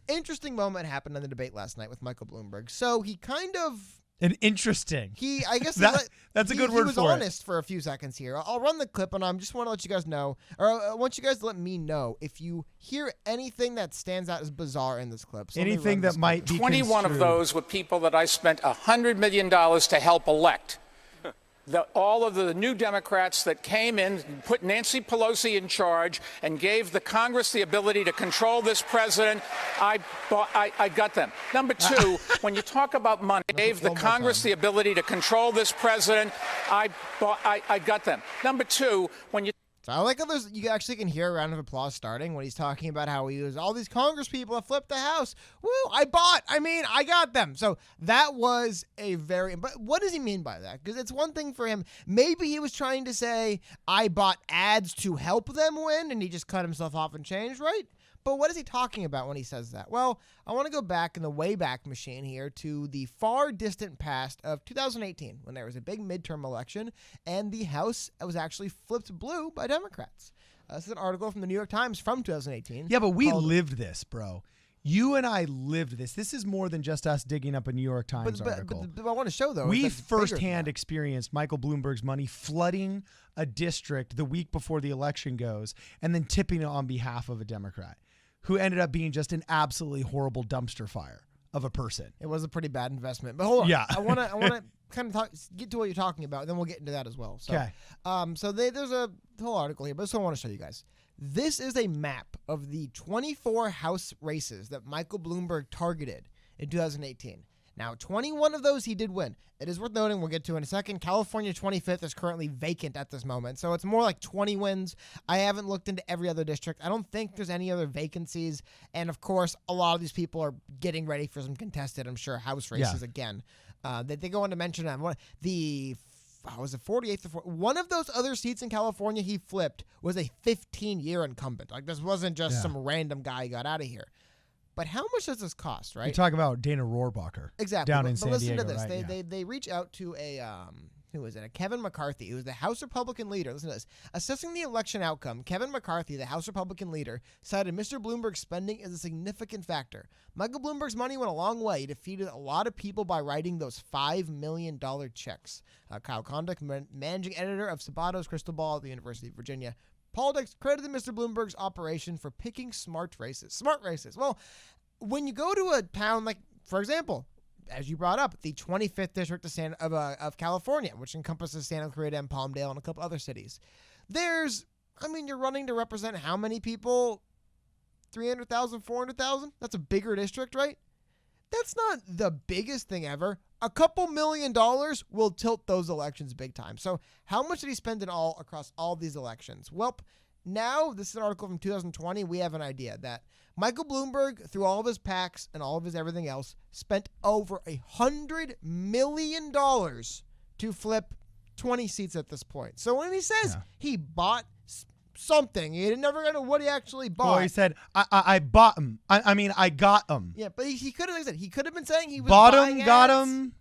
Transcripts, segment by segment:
interesting moment happened in the debate last night with Michael Bloomberg. So he kind of... Interesting. I guess that's a good word for it. He was honest for a few seconds here. I'll run the clip, and I just want to let you guys know, or I want you guys to let me know if you hear anything that stands out as bizarre in this clip. So anything that might be 21 of those were people that I spent $100 million to help elect. All of the new Democrats that came in, put Nancy Pelosi in charge, and gave the Congress the ability to control this president, I got them. Number two, when you talk about money, gave the Congress the ability to control this president, I got them. Number two, when you... So I like how you actually can hear a round of applause starting when he's talking about how he was all these Congress people have flipped the House. Woo, I got them. So that was but what does he mean by that? Because it's one thing for him. Maybe he was trying to say, I bought ads to help them win, and he just cut himself off and changed, right? But what is he talking about when he says that? Well, I want to go back in the Wayback Machine here to the far distant past of 2018 when there was a big midterm election and the House was actually flipped blue by Democrats. This is an article from the New York Times from 2018. Yeah, but we lived this, bro. You and I lived this. This is more than just us digging up a New York Times article. But I want to show, though. We firsthand experienced Michael Bloomberg's money flooding a district the week before the election goes and then tipping it on behalf of a Democrat who ended up being just an absolutely horrible dumpster fire of a person. It was a pretty bad investment. But hold on. Yeah. I want to kind of get to what you're talking about, and then we'll get into that as well. So, okay. There's a whole article here, but this is what I want to show you guys. This is a map of the 24 House races that Michael Bloomberg targeted in 2018. Now, 21 of those he did win. It is worth noting, we'll get to in a second, California 25th is currently vacant at this moment. So it's more like 20 wins. I haven't looked into every other district. I don't think there's any other vacancies. And, of course, a lot of these people are getting ready for some contested, I'm sure, House races again. They go on to mention was it 48th? One of those other seats in California he flipped was a 15-year incumbent. Like, this wasn't just some random guy who got out of here. But how much does this cost, right? You're talking about Dana Rohrabacher. Exactly. Down in San listen Diego, to this. right? They reach out to a Kevin McCarthy, who's the House Republican leader. Listen to this. Assessing the election outcome, Kevin McCarthy, the House Republican leader, cited Mr. Bloomberg's spending as a significant factor. Michael Bloomberg's money went a long way. He defeated a lot of people by writing those $5 million checks. Kyle Kondik, managing editor of Sabato's Crystal Ball at the University of Virginia, Politics credited Mr. Bloomberg's operation for picking smart races. Smart races. Well, when you go to a town like, for example, as you brought up, the 25th district of California, which encompasses Santa Clarita and Palmdale and a couple other cities, you're running to represent how many people? 300,000, 400,000? That's a bigger district, right? That's not the biggest thing ever. A couple $1 million will tilt those elections big time. So how much did he spend in all across all these elections? Well, now, this is an article from 2020. We have an idea that Michael Bloomberg, through all of his PACs and all of his everything else, spent over $100 million to flip 20 seats at this point. So when he says he bought something, he never know what he actually bought. Well, he said, I bought him. I got him. Yeah, but he could have, like I said, he could have been saying he was bought buying him, got ads. him.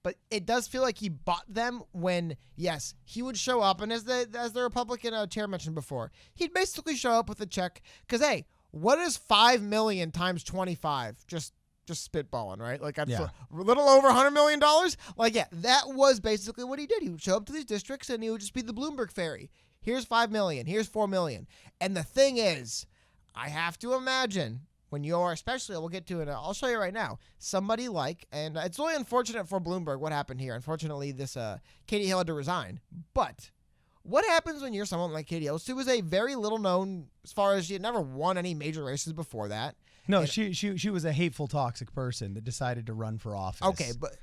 But it does feel like he bought them when, yes, he would show up. And as the Republican chair mentioned before, he'd basically show up with a check. Because, hey, what is $5 million times 25? Just spitballing, right? Like, a little over $100 million? Like, yeah, that was basically what he did. He would show up to these districts and he would just be the Bloomberg fairy. Here's $5 million. Here's $4 million. And the thing is, I have to imagine when you're, especially, we'll get to it, I'll show you right now, somebody like, and it's really unfortunate for Bloomberg what happened here. Unfortunately, this Katie Hill had to resign. But what happens when you're someone like Katie Hill? She was a very little known, as far as she had never won any major races before that. No, she was a hateful, toxic person that decided to run for office. Okay, but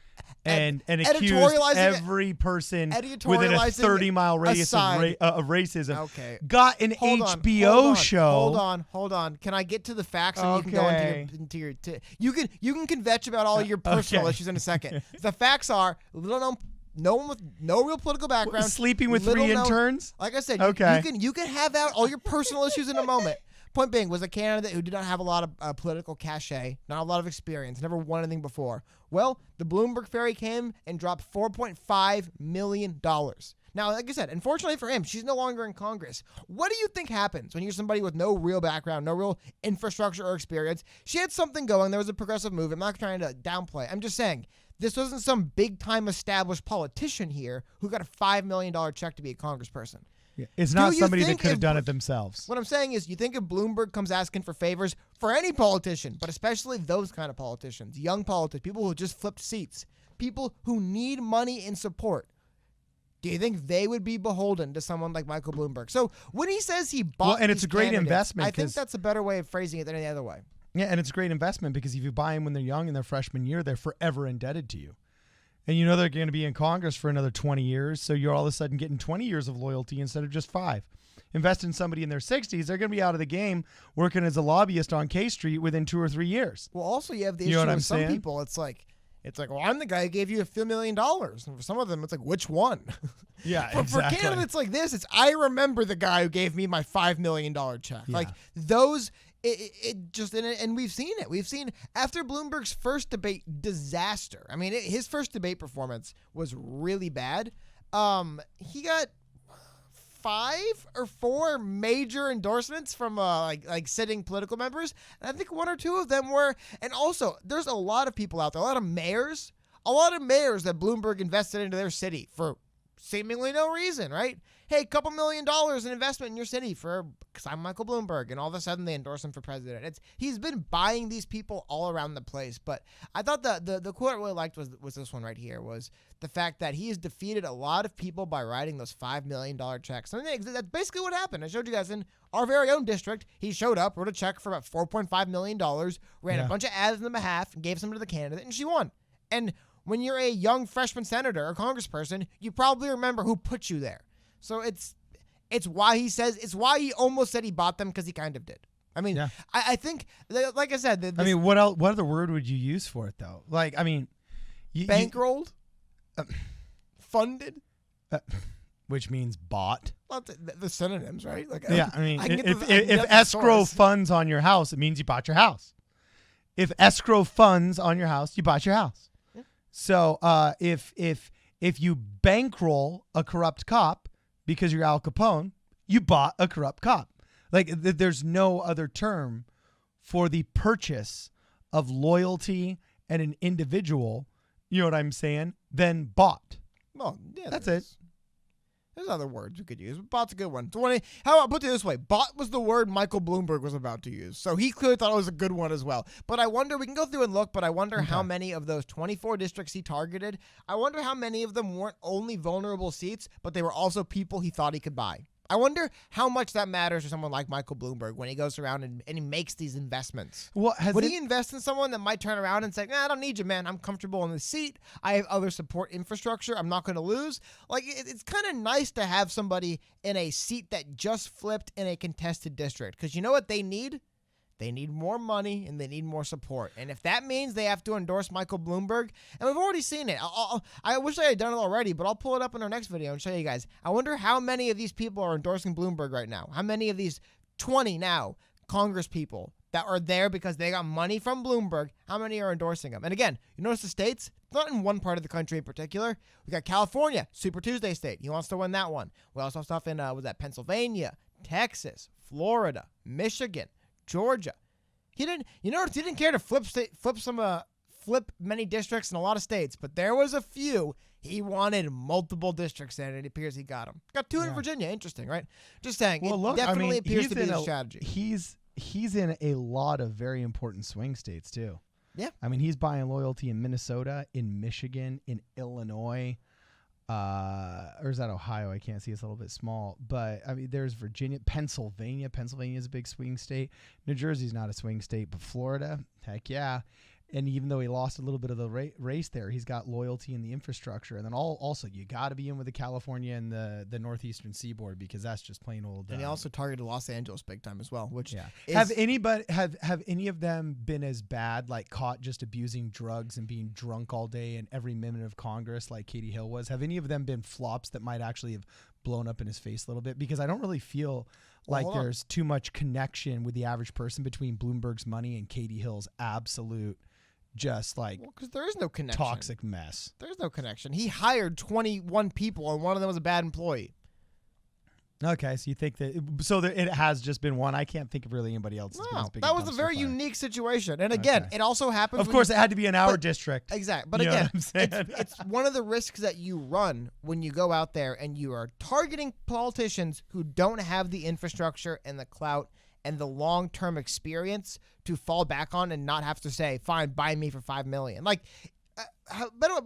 and accused every person within a 30-mile radius of racism. Okay, got an HBO show. Hold on. Can I get to the facts and you can go into your you can kvetch about all your personal issues in a second. The facts are little known. No one with no real political background, sleeping with 3 interns. Like I said, okay. you can have out all your personal issues in a moment. Point being, was a candidate who did not have a lot of political cachet, not a lot of experience, never won anything before. Well, the Bloomberg fairy came and dropped $4.5 million. Now, like I said, unfortunately for him, she's no longer in Congress. What do you think happens when you're somebody with no real background, no real infrastructure or experience? She had something going. There was a progressive move. I'm not trying to downplay. I'm just saying this wasn't some big-time established politician here who got a $5 million check to be a congressperson. Yeah. It's not somebody that could have if- done it themselves. What I'm saying is, you think if Bloomberg comes asking for favors for any politician, but especially those kind of politicians, young politicians, people who just flipped seats, people who need money and support, do you think they would be beholden to someone like Michael Bloomberg? So when he says he bought, Well, and it's these a great candidates, investment I think 'cause- that's a better way of phrasing it than any other way. Yeah, and it's a great investment because if you buy them when they're young in their freshman year, they're forever indebted to you. And you know they're going to be in Congress for another 20 years, so you're all of a sudden getting 20 years of loyalty instead of just 5. Invest in somebody in their 60s, they're going to be out of the game working as a lobbyist on K Street within 2 or 3 years. Well, also you have the You know issue what I'm with some saying? people. It's like, well, I'm the guy who gave you $1 million. And for some of them, it's like, which one? Yeah, For candidates like this, it's I remember the guy who gave me my $5 million check. Yeah. Like those, it just and we've seen it. We've seen after Bloomberg's first debate disaster. I mean, his first debate performance was really bad. He got 5 or 4 major endorsements from like sitting political members, and I think 1 or 2 of them were. And also, there's a lot of people out there, a lot of mayors that Bloomberg invested into their city for seemingly no reason, right? Hey, $2 million in investment in your city because I'm Michael Bloomberg, and all of a sudden they endorse him for president. He's been buying these people all around the place. But I thought the quote I really liked was this one right here, was the fact that he has defeated a lot of people by writing those $5 million checks. I mean, that's basically what happened. I showed you guys in our very own district. He showed up, wrote a check for about $4.5 million, ran a bunch of ads on the behalf, and gave some to the candidate, and she won. And when you're a young freshman senator or congressperson, you probably remember who put you there. So it's why he almost said he bought them, because he kind of did. I mean, Yeah. I think, like I said, I mean, what else? What other word would you use for it though? Like, I mean, bankrolled, funded, which means bought. well, the synonyms, right? Like, Yeah, I mean, can get if the escrow source. funds on your house, it means you bought your house. If escrow funds on your house, you bought your house. Yeah. So if you bankroll a corrupt cop because you're Al Capone, you bought a corrupt cop. Like there's no other term for the purchase of loyalty and an individual, you know what I'm saying, than bought. Well, yeah, That's it. There's other words we could use. Bot's a good one. How about put it this way? Bot was the word Michael Bloomberg was about to use. So he clearly thought it was a good one as well. But I wonder, we can go through and look, but I wonder how many of those 24 districts he targeted, I wonder how many of them weren't only vulnerable seats, but they were also people he thought he could buy. I wonder how much that matters to someone like Michael Bloomberg when he goes around and he makes these investments. Well, Would he invest in someone that might turn around and say, I don't need you, man. I'm comfortable in the seat. I have other support infrastructure. I'm not going to lose. Like, it's kind of nice to have somebody in a seat that just flipped in a contested district. Because you know what they need? They need more money and they need more support. And if that means they have to endorse Michael Bloomberg, and we've already seen it. I wish I had done it already, but I'll pull it up in our next video and show you guys. I wonder how many of these people are endorsing Bloomberg right now. How many of these 20 now Congress people that are there because they got money from Bloomberg, how many are endorsing him? And again, you notice the states? It's not in one part of the country in particular. We got California, Super Tuesday state. He wants to win that one. We also have stuff in, Pennsylvania, Texas, Florida, Michigan, Georgia. He didn't care to flip many districts in a lot of states, but there was a few he wanted multiple districts in, and it appears he got them. Got 2 in Virginia. Interesting, right? Just saying. Well, it look, definitely appears to be in a strategy. He's in a lot of very important swing states too. Yeah. I mean, he's buying loyalty in Minnesota, in Michigan, in Illinois. Or is that Ohio? I can't see. It's a little bit small. But, I mean, there's Virginia, Pennsylvania. Pennsylvania is a big swing state. New Jersey's not a swing state, but Florida, heck yeah. And even though he lost a little bit of the race there, he's got loyalty in the infrastructure. And then also, you got to be in with the California and the northeastern seaboard because that's just plain old. And he also targeted Los Angeles big time as well, which have any of them been as bad, like caught just abusing drugs and being drunk all day and every minute of Congress like Katie Hill was? Have any of them been flops that might actually have blown up in his face a little bit? Because I don't really feel like there's too much connection with the average person between Bloomberg's money and Katie Hill's absolute just like Because there is no connection. toxic mess. There's no connection. He hired 21 people, and one of them was a bad employee. Okay, so you think that it has just been one. I can't think of really anybody else. That's been No, as big that was a dumpster very fire. unique situation. And again, it also happens. Of when course, you- it had to be in our but- district. Exactly. But You know again, what I'm saying? it's one of the risks that you run when you go out there and you are targeting politicians who don't have the infrastructure and the clout and the long-term experience to fall back on and not have to say, fine, buy me for $5 million. Like,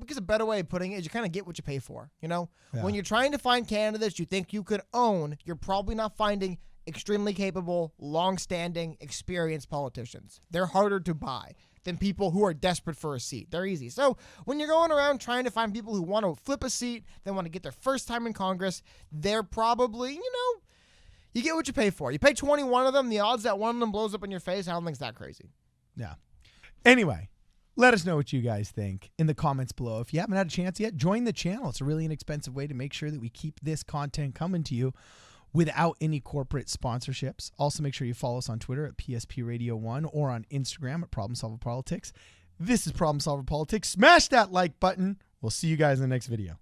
because a better way of putting it is you kind of get what you pay for, you know? Yeah. When you're trying to find candidates you think you could own, you're probably not finding extremely capable, long-standing, experienced politicians. They're harder to buy than people who are desperate for a seat. They're easy. So when you're going around trying to find people who want to flip a seat, they want to get their first time in Congress, they're probably, you get what you pay for. You pay 21 of them, the odds that one of them blows up in your face, I don't think it's that crazy. Yeah. Anyway, let us know what you guys think in the comments below. If you haven't had a chance yet, join the channel. It's a really inexpensive way to make sure that we keep this content coming to you without any corporate sponsorships. Also, make sure you follow us on Twitter at PSP Radio 1 or on Instagram at Problem Solver Politics. This is Problem Solver Politics. Smash that like button. We'll see you guys in the next video.